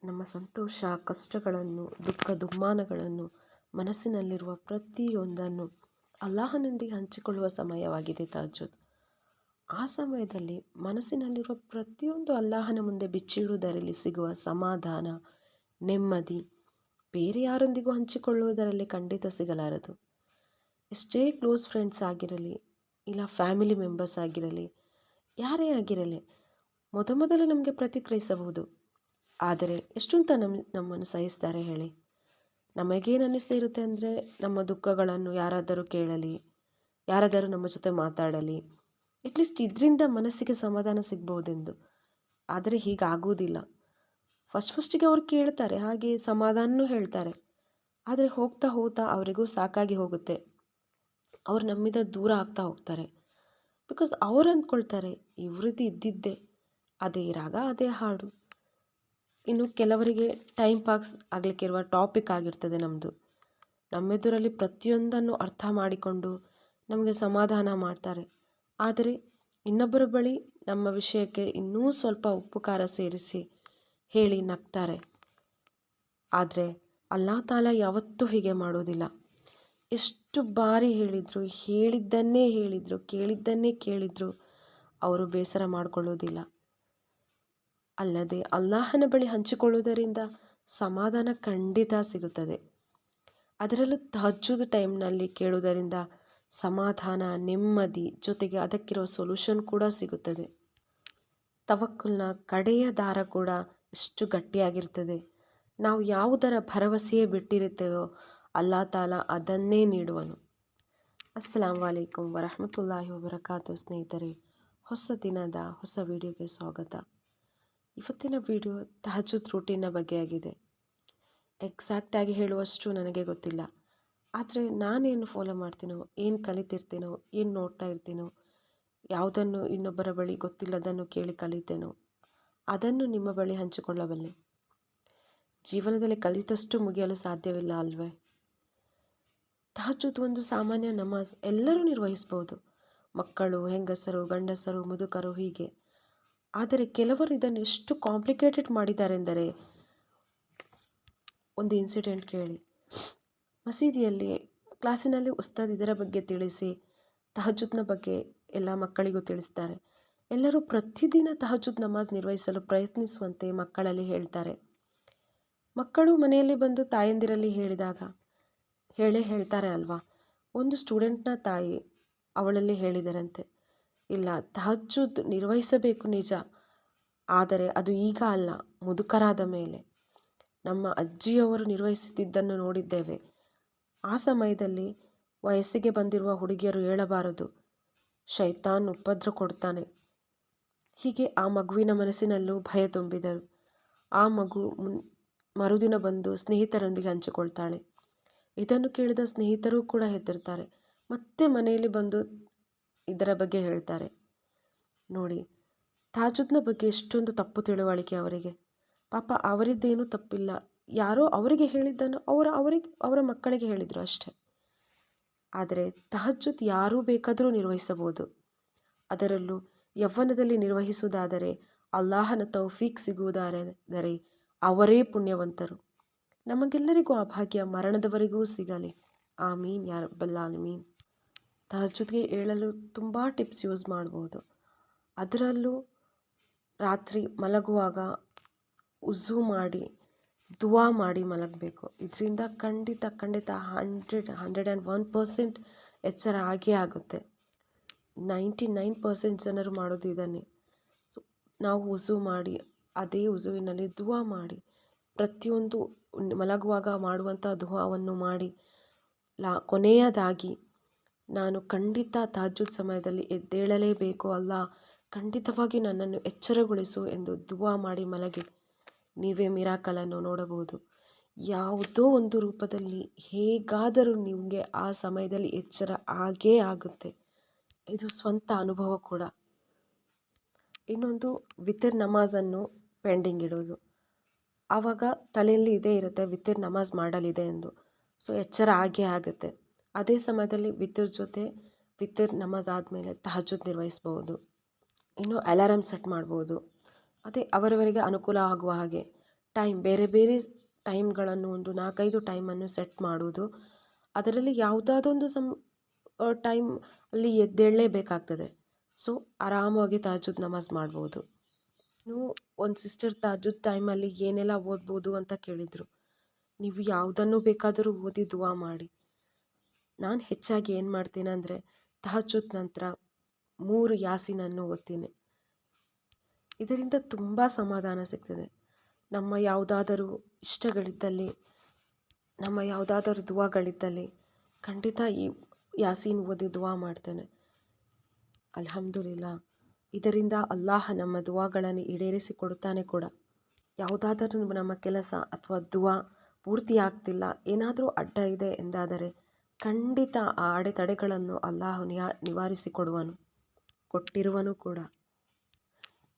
ನಮ್ಮ ಸಂತೋಷ, ಕಷ್ಟಗಳನ್ನು, ದುಃಖ ದುಮ್ಮಾನಗಳನ್ನು, ಮನಸ್ಸಿನಲ್ಲಿರುವ ಪ್ರತಿಯೊಂದನ್ನು ಅಲ್ಲಾಹನೊಂದಿಗೆ ಹಂಚಿಕೊಳ್ಳುವ ಸಮಯವಾಗಿದೆ ತಹಜ್ಜುದ್. ಆ ಸಮಯದಲ್ಲಿ ಮನಸ್ಸಿನಲ್ಲಿರುವ ಪ್ರತಿಯೊಂದು ಅಲ್ಲಾಹನ ಮುಂದೆ ಬಿಚ್ಚಿಡುವುದರಲ್ಲಿ ಸಿಗುವ ಸಮಾಧಾನ, ನೆಮ್ಮದಿ ಬೇರೆ ಯಾರೊಂದಿಗೂ ಹಂಚಿಕೊಳ್ಳುವುದರಲ್ಲಿ ಖಂಡಿತ ಸಿಗಲಾರದು. ಎಷ್ಟೇ ಕ್ಲೋಸ್ ಫ್ರೆಂಡ್ಸ್ ಆಗಿರಲಿ, ಇಲ್ಲ ಫ್ಯಾಮಿಲಿ ಮೆಂಬರ್ಸ್ ಆಗಿರಲಿ, ಯಾರೇ ಆಗಿರಲಿ, ಮೊದಲು ನಮಗೆ ಪ್ರತಿಕ್ರಿಯಿಸಬಹುದು. ಆದರೆ ಎಷ್ಟು ಅಂತ ನಮ್ಮನ್ನು ಸಹಿಸ್ತಾರೆ ಹೇಳಿ. ನಮಗೇನು ಅನ್ನಿಸ್ತಾ ಇರುತ್ತೆ ಅಂದರೆ, ನಮ್ಮ ದುಃಖಗಳನ್ನು ಯಾರಾದರೂ ಕೇಳಲಿ, ಯಾರಾದರೂ ನಮ್ಮ ಜೊತೆ ಮಾತಾಡಲಿ, ಅಟ್ಲೀಸ್ಟ್ ಇದರಿಂದ ಮನಸ್ಸಿಗೆ ಸಮಾಧಾನ ಸಿಗ್ಬೋದೆಂದು. ಆದರೆ ಹೀಗಾಗುವುದಿಲ್ಲ. ಫಸ್ಟಿಗೆ ಅವ್ರು ಕೇಳ್ತಾರೆ, ಹಾಗೆ ಸಮಾಧಾನವೂ ಹೇಳ್ತಾರೆ. ಆದರೆ ಹೋಗ್ತಾ ಅವರಿಗೂ ಸಾಕಾಗಿ ಹೋಗುತ್ತೆ. ಅವ್ರು ನಮ್ಮಿಂದ ದೂರ ಆಗ್ತಾ ಹೋಗ್ತಾರೆ. ಬಿಕಾಸ್ ಅವ್ರು ಅಂದ್ಕೊಳ್ತಾರೆ, ಇವ್ರದ್ದು ಇದ್ದಿದ್ದೆ ಅದೇ ರಾಗ ಅದೇ ಹಾಡು. ಇನ್ನು ಕೆಲವರಿಗೆ ಟೈಮ್ ಪಾಸ್ ಆಗಲಿಕ್ಕಿರುವ ಟಾಪಿಕ್ ಆಗಿರ್ತದೆ ನಮ್ಮದು. ನಮ್ಮೆದುರಲ್ಲಿ ಪ್ರತಿಯೊಂದನ್ನು ಅರ್ಥ ಮಾಡಿಕೊಂಡು ನಮಗೆ ಸಮಾಧಾನ ಮಾಡ್ತಾರೆ. ಆದರೆ ಇನ್ನೊಬ್ಬರ ಬಳಿ ನಮ್ಮ ವಿಷಯಕ್ಕೆ ಇನ್ನೂ ಸ್ವಲ್ಪ ಉಪ್ಪು ಖಾರ ಸೇರಿಸಿ ಹೇಳಿ ನಗ್ತಾರೆ. ಆದರೆ ಅಲ್ಲಾ ತಾಲ ಯಾವತ್ತೂ ಹೀಗೆ ಮಾಡೋದಿಲ್ಲ. ಎಷ್ಟು ಬಾರಿ ಹೇಳಿದ್ದನ್ನೇ ಹೇಳಿದರು, ಕೇಳಿದ್ದನ್ನೇ ಕೇಳಿದ್ರು ಅವರು ಬೇಸರ ಮಾಡಿಕೊಳ್ಳೋದಿಲ್ಲ. ಅಲ್ಲದೆ ಅಲ್ಲಾಹನ ಬಳಿ ಹಂಚಿಕೊಳ್ಳುವುದರಿಂದ ಸಮಾಧಾನ ಖಂಡಿತ ಸಿಗುತ್ತದೆ. ಅದರಲ್ಲೂ ತಹಜ್ಜುದ್ ಟೈಮ್ನಲ್ಲಿ ಕೇಳುವುದರಿಂದ ಸಮಾಧಾನ, ನೆಮ್ಮದಿ ಜೊತೆಗೆ ಅದಕ್ಕಿರುವ ಸೊಲ್ಯೂಷನ್ ಕೂಡ ಸಿಗುತ್ತದೆ. ತವಕ್ಕುಲ್ನ ಕಡೆಯ ದಾರ ಕೂಡ ಎಷ್ಟು ಗಟ್ಟಿಯಾಗಿರ್ತದೆ. ನಾವು ಯಾವುದರ ಭರವಸೆಯೇ ಬಿಟ್ಟಿರುತ್ತೇವೋ ಅಲ್ಲಾ ತಾಲ ಅದನ್ನೇ ನೀಡುವನು. ಅಸ್ಸಲಾಮು ಅಲೈಕುಂ ವರಹಮತುಲ್ಲಾಹಿ ವಬರಕಾತು. ಸ್ನೇಹಿತರೆ, ಹೊಸ ದಿನದ ಹೊಸ ವಿಡಿಯೋಗೆ ಸ್ವಾಗತ. ಇವತ್ತಿನ ವಿಡಿಯೋ ತಹಜ್ಜುದ್ ರೂಟೀನ್ನ ಬಗ್ಗೆ ಆಗಿದೆ. ಎಕ್ಸಾಕ್ಟಾಗಿ ಹೇಳುವಷ್ಟು ನನಗೆ ಗೊತ್ತಿಲ್ಲ. ಆದರೆ ನಾನೇನು ಫಾಲೋ ಮಾಡ್ತೀನೋ, ಏನು ಕಲಿತಿರ್ತೀನೋ, ಏನು ನೋಡ್ತಾ ಇರ್ತೀನೋ, ಯಾವುದನ್ನು ಇನ್ನೊಬ್ಬರ ಬಳಿ ಗೊತ್ತಿಲ್ಲದನ್ನು ಕೇಳಿ ಕಲಿತೇನೋ ಅದನ್ನು ನಿಮ್ಮ ಬಳಿ ಹಂಚಿಕೊಳ್ಳಬಲ್ಲೆ. ಜೀವನದಲ್ಲಿ ಕಲಿತಷ್ಟು ಮುಗಿಯಲು ಸಾಧ್ಯವಿಲ್ಲ ಅಲ್ವೇ? ತಹಜ್ಜುದ್ ಒಂದು ಸಾಮಾನ್ಯ ನಮಾಜ್, ಎಲ್ಲರೂ ನಿರ್ವಹಿಸ್ಬೋದು. ಮಕ್ಕಳು, ಹೆಂಗಸರು, ಗಂಡಸರು, ಮುದುಕರು ಹೀಗೆ. ಆದರೆ ಕೆಲವರು ಇದನ್ನು ಎಷ್ಟು ಕಾಂಪ್ಲಿಕೇಟೆಡ್ ಮಾಡಿದ್ದಾರೆಂದರೆ, ಒಂದು ಇನ್ಸಿಡೆಂಟ್ ಕೇಳಿ. ಮಸೀದಿಯಲ್ಲಿ ಕ್ಲಾಸಿನಲ್ಲಿ ಉಸ್ತಾದ್ ಇದರ ಬಗ್ಗೆ ತಿಳಿಸಿ ತಹಜ್ಜುದ್ನ ಬಗ್ಗೆ ಎಲ್ಲ ಮಕ್ಕಳಿಗೂ ತಿಳಿಸ್ತಾರೆ. ಎಲ್ಲರೂ ಪ್ರತಿದಿನ ತಹಜ್ಜುದ್ ನಮಾಜ್ ನಿರ್ವಹಿಸಲು ಪ್ರಯತ್ನಿಸುವಂತೆ ಮಕ್ಕಳಲ್ಲಿ ಹೇಳ್ತಾರೆ. ಮಕ್ಕಳು ಮನೆಯಲ್ಲಿ ಬಂದು ತಾಯಂದಿರಲ್ಲಿ ಹೇಳಿದಾಗ ಹೇಳ್ತಾರೆ ಅಲ್ವಾ. ಒಂದು ಸ್ಟೂಡೆಂಟ್ನ ತಾಯಿ ಅವಳಲ್ಲಿ ಹೇಳಿದರಂತೆ, ಇಲ್ಲ, ತಹಜ್ಜುದ್ ನಿರ್ವಹಿಸಬೇಕು ನಿಜ, ಆದರೆ ಅದು ಈಗ ಅಲ್ಲ, ಮುದುಕರಾದ ಮೇಲೆ. ನಮ್ಮ ಅಜ್ಜಿಯವರು ನಿರ್ವಹಿಸುತ್ತಿದ್ದನ್ನು ನೋಡಿದ್ದೇವೆ. ಆ ಸಮಯದಲ್ಲಿ ವಯಸ್ಸಿಗೆ ಬಂದಿರುವ ಹುಡುಗಿಯರು ಹೇಳಬಾರದು, ಶೈತಾನ್ ಉಪದ್ರ ಕೊಡ್ತಾನೆ. ಹೀಗೆ ಆ ಮಗುವಿನ ಮನಸ್ಸಿನಲ್ಲೂ ಭಯ ತುಂಬಿದರು. ಆ ಮಗು ಮರುದಿನ ಬಂದು ಸ್ನೇಹಿತರೊಂದಿಗೆ ಹಂಚಿಕೊಳ್ತಾಳೆ. ಇದನ್ನು ಕೇಳಿದ ಸ್ನೇಹಿತರು ಕೂಡ ಹೆದರ್ತಾರೆ. ಮತ್ತೆ ಮನೆಯಲ್ಲಿ ಬಂದು ಇದರ ಬಗ್ಗೆ ಹೇಳ್ತಾರೆ. ನೋಡಿ, ತಹಜ್ಜುದ್ನ ಬಗ್ಗೆ ಎಷ್ಟೊಂದು ತಪ್ಪು ತಿಳುವಳಿಕೆ ಅವರಿಗೆ. ಪಾಪ ಅವರಿದ್ದೇನೂ ತಪ್ಪಿಲ್ಲ. ಯಾರೋ ಅವರಿಗೆ ಹೇಳಿದ್ದನ್ನು ಅವರ ಮಕ್ಕಳಿಗೆ ಹೇಳಿದರು ಅಷ್ಟೆ. ಆದರೆ ತಹಜ್ಜುದ್ ಯಾರೂ ಬೇಕಾದರೂ ನಿರ್ವಹಿಸಬಹುದು. ಅದರಲ್ಲೂ ಯೌವನದಲ್ಲಿ ನಿರ್ವಹಿಸುವುದಾದರೆ, ಅಲ್ಲಾಹನ ತೌಫೀಕ್ ಸಿಗುವುದಾದರೆ ಅವರೇ ಪುಣ್ಯವಂತರು. ನಮಗೆಲ್ಲರಿಗೂ ಆ ಭಾಗ್ಯ ಮರಣದವರೆಗೂ ಸಿಗಲಿ. ಆಮೀನ್ ಯಾ ರಬ್ಬಲ್ ಆಲಮೀನ್. ತಹಜ್ಜುದ್ಗೆ ಏಳಲು ತುಂಬ ಟಿಪ್ಸ್ ಯೂಸ್ ಮಾಡ್ಬೋದು. ಅದರಲ್ಲೂ ರಾತ್ರಿ ಮಲಗುವಾಗ ಉಝು ಮಾಡಿ ದುವಾ ಮಾಡಿ ಮಲಗಬೇಕು. ಇದರಿಂದ ಖಂಡಿತ 101% ಎಚ್ಚರ ಆಗೇ ಆಗುತ್ತೆ. 99% ಜನರು ಮಾಡೋದು ಇದನ್ನೇ. ಸೊ ನಾವು ಉಝು ಮಾಡಿ ಅದೇ ಉಝುವಿನಲ್ಲಿ ದುವಾ ಮಾಡಿ, ಪ್ರತಿಯೊಂದು ಮಲಗುವಾಗ ಮಾಡುವಂಥ ದುವಾವನ್ನು ಮಾಡಿ ಕೊನೆಯದಾಗಿ ನಾನು ಖಂಡಿತ ತಹಜ್ಜುದ್ ಸಮಯದಲ್ಲಿ ಎದ್ದೇಳಲೇಬೇಕು, ಅಲ್ಲ ಖಂಡಿತವಾಗಿ ನನ್ನನ್ನು ಎಚ್ಚರಗೊಳಿಸು ಎಂದು ದುವಾ ಮಾಡಿ ಮಲಗಿ ನೀವೇ ಮಿರಾಕಲನ್ನು ನೋಡಬಹುದು. ಯಾವುದೋ ಒಂದು ರೂಪದಲ್ಲಿ ಹೇಗಾದರೂ ನಿಮಗೆ ಆ ಸಮಯದಲ್ಲಿ ಎಚ್ಚರ ಆಗೇ ಆಗುತ್ತೆ. ಇದು ಸ್ವಂತ ಅನುಭವ ಕೂಡ. ಇನ್ನೊಂದು, ವಿತರ್ ನಮಾಜನ್ನು ಪೆಂಡಿಂಗ್ ಇಡೋದು. ಆವಾಗ ತಲೆಯಲ್ಲಿ ಇದೇ ಇರುತ್ತೆ, ವಿತರ್ ನಮಾಜ್ ಮಾಡಲಿದೆ ಎಂದು. ಸೊ ಎಚ್ಚರ ಆಗೇ ಆಗುತ್ತೆ. ಅದೇ ಸಮಯದಲ್ಲಿ ವಿತರ್ ನಮಾಜ್ ಆದಮೇಲೆ ತಹಜ್ಜುದ್ ನಿರ್ವಹಿಸ್ಬೋದು. ಇನ್ನು ಅಲಾರಮ್ ಸೆಟ್ ಮಾಡ್ಬೋದು. ಅದೇ ಅವರವರಿಗೆ ಅನುಕೂಲ ಆಗುವ ಹಾಗೆ. ಬೇರೆ ಬೇರೆ ಟೈಮ್ಗಳನ್ನು ಒಂದು 4-5 ಟೈಮನ್ನು ಸೆಟ್ ಮಾಡುವುದು. ಅದರಲ್ಲಿ ಯಾವುದಾದೊಂದು ಟೈಮ್ ಅಲ್ಲಿ ಎದ್ದೇಳಲೇಬೇಕಾಗ್ತದೆ. ಸೊ ಆರಾಮಾಗಿ ತಹಜ್ಜುದ್ ನಮಾಜ್ ಮಾಡ್ಬೋದು. ನೀವು ಒಂದು ಸಿಸ್ಟರ್ ತಹಜ್ಜುದ್ ಟೈಮಲ್ಲಿ ಏನೆಲ್ಲ ಓದ್ಬೋದು ಅಂತ ಕೇಳಿದರು. ನೀವು ಯಾವುದನ್ನು ಬೇಕಾದರೂ ಓದಿ ದುವಾ ಮಾಡಿ. ನಾನು ಹೆಚ್ಚಾಗಿ ಏನು ಮಾಡ್ತೀನಿ ಅಂದರೆ ತಹಜ್ಜುದ್ ನಂತರ 3 ಯಾಸೀನನ್ನು ಓದ್ತೀನಿ. ಇದರಿಂದ ತುಂಬ ಸಮಾಧಾನ ಸಿಗ್ತದೆ. ನಮ್ಮ ಯಾವುದಾದರೂ ಇಷ್ಟಗಳಿದ್ದಲ್ಲಿ, ನಮ್ಮ ಯಾವುದಾದರೂ ದುವಾಗಳಿದ್ದಲ್ಲಿ ಖಂಡಿತ ಈ ಯಾಸೀನ್ ಓದಿ ದುವಾ ಮಾಡ್ತೇನೆ. ಅಲ್ಹಮ್ದುಲಿಲ್ಲಾ, ಇದರಿಂದ ಅಲ್ಲಾಹ ನಮ್ಮ ದುವಾಗಳನ್ನು ಈಡೇರಿಸಿಕೊಡುತ್ತಾನೆ ಕೂಡ. ಯಾವುದಾದರೂ ನಮ್ಮ ಕೆಲಸ ಅಥವಾ ದುವಾ ಪೂರ್ತಿ ಆಗ್ತಿಲ್ಲ, ಏನಾದರೂ ಅಡ್ಡ ಇದೆ ಎಂದಾದರೆ ಖಂಡಿತ ಆ ಅಡೆತಡೆಗಳನ್ನು ಅಲ್ಲಾಹು ನಿವಾರಿಸಿಕೊಡುವನು, ಕೊಟ್ಟಿರುವನು ಕೂಡ.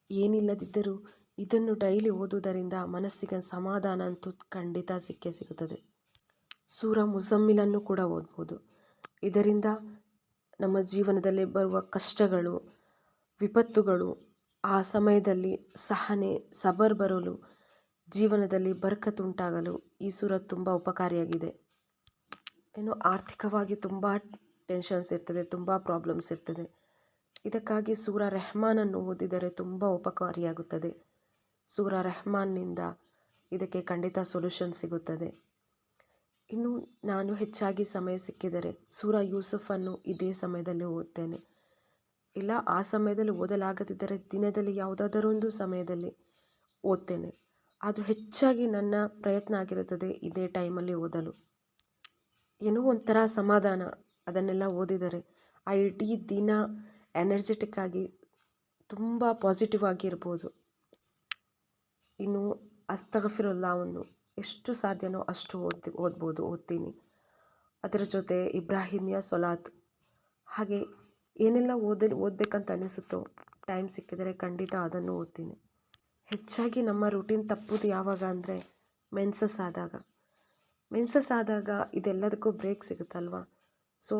ಏನಿಲ್ಲದಿದ್ದರೂ ಇದನ್ನು ಡೈಲಿ ಓದುವುದರಿಂದ ಮನಸ್ಸಿಗೆ ಸಮಾಧಾನ ಅಂತೂ ಖಂಡಿತ ಸಿಕ್ಕೇ ಸಿಗುತ್ತದೆ. ಸೂರ ಮುಜಮ್ಮಿಲನ್ನು ಕೂಡ ಓದ್ಬೋದು. ಇದರಿಂದ ನಮ್ಮ ಜೀವನದಲ್ಲಿ ಬರುವ ಕಷ್ಟಗಳು, ವಿಪತ್ತುಗಳು, ಆ ಸಮಯದಲ್ಲಿ ಸಹನೆ, ಸಬರ್ ಬರಲು, ಜೀವನದಲ್ಲಿ ಬರ್ಕತ್ತುಂಟಾಗಲು ಈ ಸೂರತ್ ತುಂಬ ಉಪಕಾರಿಯಾಗಿದೆ. ಇನ್ನು ಆರ್ಥಿಕವಾಗಿ ತುಂಬ ಟೆನ್ಷನ್ಸ್ ಇರ್ತದೆ, ತುಂಬ ಪ್ರಾಬ್ಲಮ್ಸ್ ಇರ್ತದೆ. ಇದಕ್ಕಾಗಿ ಸೂರ ರೆಹಮಾನನ್ನು ಓದಿದರೆ ತುಂಬ ಉಪಕಾರಿಯಾಗುತ್ತದೆ. ಸೂರ ರೆಹಮಾನ್ನಿಂದ ಇದಕ್ಕೆ ಖಂಡಿತ ಸೊಲ್ಯೂಷನ್ ಸಿಗುತ್ತದೆ. ಇನ್ನು ನಾನು ಹೆಚ್ಚಾಗಿ ಸಮಯ ಸಿಕ್ಕಿದರೆ ಸೂರ ಯೂಸುಫನ್ನು ಇದೇ ಸಮಯದಲ್ಲಿ ಓದ್ತೇನೆ. ಇಲ್ಲ ಆ ಸಮಯದಲ್ಲಿ ಓದಲಾಗದಿದ್ದರೆ ದಿನದಲ್ಲಿ ಯಾವುದಾದರೂ ಒಂದು ಸಮಯದಲ್ಲಿ ಓದ್ತೇನೆ. ಆದರೂ ಹೆಚ್ಚಾಗಿ ನನ್ನ ಪ್ರಯತ್ನ ಆಗಿರುತ್ತದೆ ಇದೇ ಟೈಮಲ್ಲಿ ಓದಲು. ಏನೋ ಒಂಥರ ಸಮಾಧಾನ ಅದನ್ನೆಲ್ಲ ಓದಿದರೆ. ಆ ಇಡೀ ದಿನ ಎನರ್ಜೆಟಿಕ್ ಆಗಿ ತುಂಬ ಪಾಸಿಟಿವ್ ಆಗಿರ್ಬೋದು. ಇನ್ನು ಅಸ್ತಗಫಿರುಲ್ಲಾವನ್ನು ಎಷ್ಟು ಸಾಧ್ಯನೋ ಅಷ್ಟು ಓದ್ತೀನಿ. ಅದರ ಜೊತೆ ಇಬ್ರಾಹಿಮಿಯ ಸೊಲಾತ್, ಹಾಗೆ ಏನೆಲ್ಲ ಓದಬೇಕಂತ ಅನಿಸುತ್ತೋ ಟೈಮ್ ಸಿಕ್ಕಿದರೆ ಖಂಡಿತ ಅದನ್ನು ಓದ್ತೀನಿ. ಹೆಚ್ಚಾಗಿ ನಮ್ಮ ರೂಟೀನ್ ತಪ್ಪುದು ಯಾವಾಗ ಅಂದರೆ ಮೆನ್ಸಸ್ ಆದಾಗ ಇದೆಲ್ಲದಕ್ಕೂ ಬ್ರೇಕ್ ಸಿಗುತ್ತಲ್ವ. ಸೊ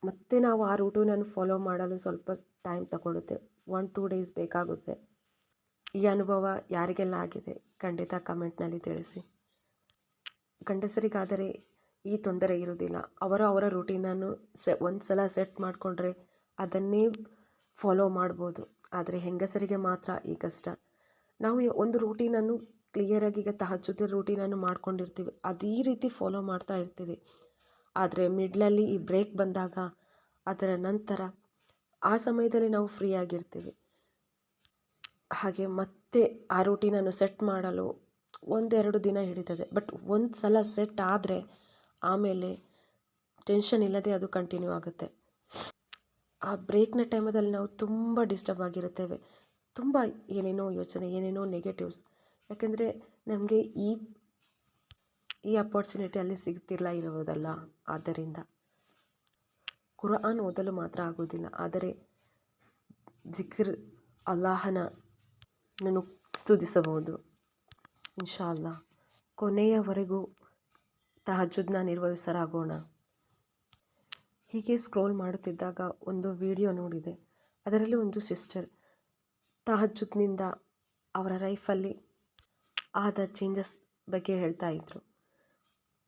ಮತ್ತೆ ನಾವು ಆ ರೂಟೀನನ್ನು ಫಾಲೋ ಮಾಡಲು ಸ್ವಲ್ಪ ಟೈಮ್ ತಗೊಳುತ್ತೆ. 1-2 ಡೇಸ್ ಬೇಕಾಗುತ್ತೆ. ಈ ಅನುಭವ ಯಾರಿಗೆಲ್ಲ ಆಗಿದೆ ಖಂಡಿತ ಕಮೆಂಟ್ನಲ್ಲಿ ತಿಳಿಸಿ. ಗಂಡಸರಿಗಾದರೆ ಈ ತೊಂದರೆ ಇರುವುದಿಲ್ಲ. ಅವರ ರೂಟೀನನ್ನು ಒಂದು ಸಲ ಸೆಟ್ ಮಾಡಿಕೊಂಡ್ರೆ ಅದನ್ನೇ ಫಾಲೋ ಮಾಡ್ಬೋದು. ಆದರೆ ಹೆಂಗಸರಿಗೆ ಮಾತ್ರ ಈ ಕಷ್ಟ. ನಾವು ಒಂದು ರೂಟೀನನ್ನು ಕ್ಲಿಯರಾಗಿ, ಈಗ ತಹಜ್ಜುದ್ ರೂಟೀನನ್ನು ಮಾಡ್ಕೊಂಡಿರ್ತೀವಿ, ಅದೇ ರೀತಿ ಫಾಲೋ ಮಾಡ್ತಾ ಇರ್ತೀವಿ. ಆದರೆ ಮಿಡ್ಲಲ್ಲಿ ಈ ಬ್ರೇಕ್ ಬಂದಾಗ, ಅದರ ನಂತರ ಆ ಸಮಯದಲ್ಲಿ ನಾವು ಫ್ರೀ ಆಗಿರ್ತೀವಿ. ಹಾಗೆ ಮತ್ತೆ ಆ ರೂಟೀನನ್ನು ಸೆಟ್ ಮಾಡಲು 1-2 ದಿನ ಹಿಡಿತದೆ. ಬಟ್ ಒಂದು ಸಲ ಸೆಟ್ ಆದರೆ ಆಮೇಲೆ ಟೆನ್ಷನ್ ಇಲ್ಲದೆ ಅದು ಕಂಟಿನ್ಯೂ ಆಗುತ್ತೆ. ಆ ಬ್ರೇಕ್ನ ಟೈಮಲ್ಲಿ ನಾವು ತುಂಬ ಡಿಸ್ಟರ್ಬ್ ಆಗಿರುತ್ತೇವೆ. ತುಂಬ ಏನೇನೋ ಯೋಚನೆ, ಏನೇನೋ ನೆಗೆಟಿವ್ಸ್. ಯಾಕೆಂದರೆ ನಮಗೆ ಈ ಅಪಾರ್ಚುನಿಟಿ ಅಲ್ಲಿ ಇರುವುದಲ್ಲ. ಆದ್ದರಿಂದ ಕುರಾನ್ ಓದಲು ಮಾತ್ರ ಆಗೋದಿಲ್ಲ, ಆದರೆ ಜಿಕ್ರ್, ಅಲ್ಲಾಹನನ್ನು ಸ್ತುತಿಸಬಹುದು. ಇನ್ಶಾ ಅಲ್ಲಾ ಕೊನೆಯವರೆಗೂ ತಹಜ್ಜುದ್ನ ನಿರ್ವಹಿಸರಾಗೋಣ. ಹೀಗೆ ಸ್ಕ್ರೋಲ್ ಮಾಡುತ್ತಿದ್ದಾಗ ಒಂದು ವಿಡಿಯೋ ನೋಡಿದೆ. ಅದರಲ್ಲಿ ಒಂದು ಸಿಸ್ಟರ್ ತಹಜ್ಜುದ್ನಿಂದ ಅವರ ಲೈಫಲ್ಲಿ ಆದ ಚೇಂಜಸ್ ಬಗ್ಗೆ ಹೇಳ್ತಾ ಇದ್ರು.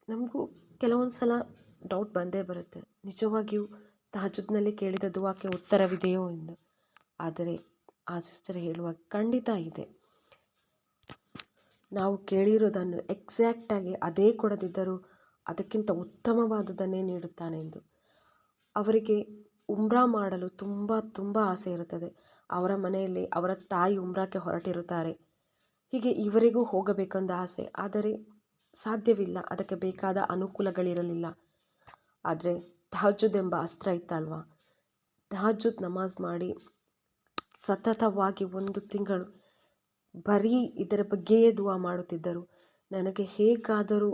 ನಮಗೂ ಕೆಲವೊಂದು ಸಲ ಡೌಟ್ ಬಂದೇ ಬರುತ್ತೆ, ನಿಜವಾಗಿಯೂ ತಹಜ್ಜುದ್ನಲ್ಲಿ ಕೇಳಿದ ದುವಾಕ್ಕೆ ಉತ್ತರವಿದೆಯೋ ಎಂದು. ಆದರೆ ಆ ಸಿಸ್ಟರ್ ಹೇಳುವ ಖಂಡಿತ ಇದೆ. ನಾವು ಕೇಳಿರೋದನ್ನು ಎಕ್ಸಾಕ್ಟಾಗಿ ಅದೇ ಕೊಡದಿದ್ದರೂ ಅದಕ್ಕಿಂತ ಉತ್ತಮವಾದದನ್ನೇ ನೀಡುತ್ತಾನೆ ಎಂದು. ಅವರಿಗೆ ಉಮ್ರಾ ಮಾಡಲು ತುಂಬ ಆಸೆ ಇರುತ್ತದೆ. ಅವರ ಮನೆಯಲ್ಲಿ ಅವರ ತಾಯಿ ಉಮ್ರಾಕ್ಕೆ ಹೊರಟಿರುತ್ತಾರೆ. ಹೀಗೆ ಇವರಿಗೂ ಹೋಗಬೇಕೆಂದು ಆಸೆ, ಆದರೆ ಸಾಧ್ಯವಿಲ್ಲ, ಅದಕ್ಕೆ ಬೇಕಾದ ಅನುಕೂಲಗಳಿರಲಿಲ್ಲ. ಆದರೆ ತಹಜ್ಜುದ್ ಎಂಬ ಅಸ್ತ್ರ ಇತ್ತಲ್ವ, ತಹಜ್ಜುದ್ ನಮಾಜ್ ಮಾಡಿ ಸತತವಾಗಿ 1 ತಿಂಗಳು ಬರೀ ಇದರ ಬಗ್ಗೆಯೇ ದುವಾ ಮಾಡುತ್ತಿದ್ದರು. ನನಗೆ ಹೇಗಾದರೂ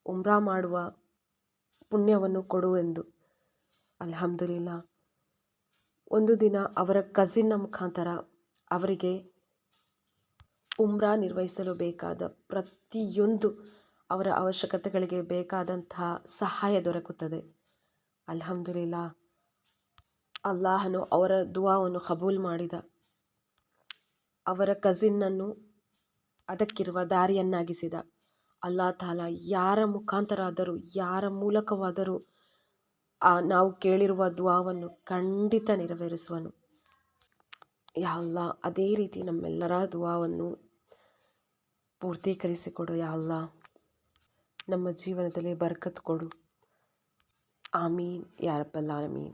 ಉಮ್ರಾ ಮಾಡುವ ಪುಣ್ಯವನ್ನು ಕೊಡು ಎಂದು. ಅಲ್ಹಮ್ದುಲಿಲ್ಲಾ, ಒಂದು ದಿನ ಅವರ ಕಸಿನ್ನ ಮುಖಾಂತರ ಅವರಿಗೆ ಉಮ್ರಾ ನಿರ್ವಹಿಸಲು ಬೇಕಾದ ಪ್ರತಿಯೊಂದು ಅವರ ಅವಶ್ಯಕತೆಗಳಿಗೆ ಬೇಕಾದಂತಹ ಸಹಾಯ ದೊರಕುತ್ತದೆ. ಅಲ್ಹಮ್ದುಲಿಲ್ಲಾ, ಅಲ್ಲಾಹನು ಅವರ ದುವಾವನ್ನು ಕಬೂಲ್ ಮಾಡಿದ. ಅವರ ಕಸಿನ್ನನ್ನು ಅದಕ್ಕಿರುವ ದಾರಿಯನ್ನಾಗಿಸಿದ ಅಲ್ಲಾ ತಾಲ ಯಾರ ಮುಖಾಂತರ ಆದರೂ ಯಾರ ಮೂಲಕವಾದರೂ ನಾವು ಕೇಳಿರುವ ದುಆವನ್ನು ಖಂಡಿತ ನೆರವೇರಿಸುವನು. ಯಾ ಅಲ್ಲಾ, ಅದೇ ರೀತಿ ನಮ್ಮೆಲ್ಲರ ದುಆವನ್ನು ಪೂರ್ತೀಕರಿಸಿಕೊಡು ಯಾ ಅಲ್ಲಾ. ನಮ್ಮ ಜೀವನದಲ್ಲಿ ಬರ್ಕತ್ ಕೊಡು. ಆಮೀನ್ ಯಾ ರಬ್ಬಲ್ ಆಲಮೀನ್.